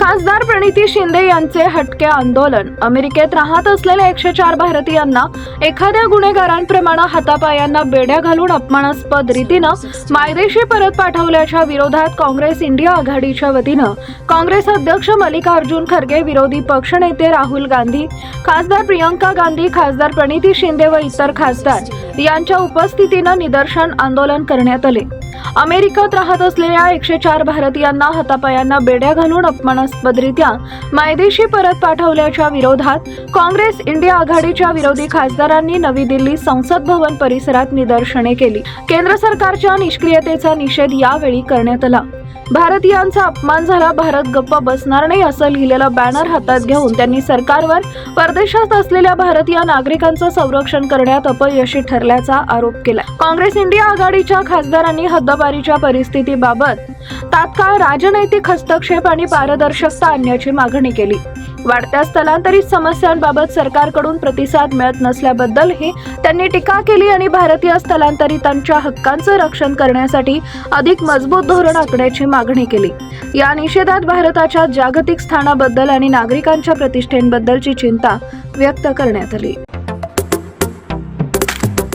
खासदार प्रणिती शिंदे यांचे हटके आंदोलन। अमेरिकेत राहत असलेल्या 104 भारतीयांना एखाद्या गुन्हेगारांप्रमाणे हातापायांना बेड्या घालून अपमानास्पद रीतीनं मायदेशी परत पाठवल्याच्या विरोधात काँग्रेस इंडिया आघाडीच्या वतीनं काँग्रेस अध्यक्ष मल्लिकार्जुन खरगे, विरोधी पक्षनेते राहुल गांधी, खासदार प्रियंका गांधी, खासदार प्रणिती शिंदे व इतर खासदार यांच्या उपस्थितीनं निदर्शन आंदोलन करण्यात आले। अमेरिकेत राहत असलेल्या 104 भारतीयांना हातापायांना बेड्या घालून अपमानास्पदरित्या मायदेशी परत पाठवल्याच्या विरोधात काँग्रेस इंडिया आघाडीच्या विरोधी खासदारांनी नवी दिल्ली संसद भवन परिसरात निदर्शने केली। केंद्र सरकारच्या निष्क्रियतेचा निषेध यावेळी करण्यात आला। भारतीयांचा अपमान झाला, भारत गप्प बसणार नाही असं लिहिलेलं बॅनर हातात घेऊन त्यांनी सरकारवर परदेशात असलेल्या भारतीय नागरिकांचं संरक्षण करण्यात अपयशी ठरल्याचा आरोप केला। काँग्रेस इंडिया आघाडीच्या खासदारांनी हद्दपारीच्या परिस्थितीबाबत तात्काळ राजनैतिक हस्तक्षेप आणि पारदर्शकता आणण्याची मागणी केली। वाढत्या स्थलांतरित समस्यांबाबत सरकारकडून प्रतिसाद मिळत नसल्याबद्दलही त्यांनी टीका केली आणि भारतीय स्थलांतरितांच्या हक्कांचं रक्षण करण्यासाठी अधिक मजबूत धोरण आखण्याची मागणी केली। या निषेधात भारताच्या जागतिक स्थानाबद्दल आणि नागरिकांच्या प्रतिष्ठेबद्दलची चिंता व्यक्त करण्यात आली।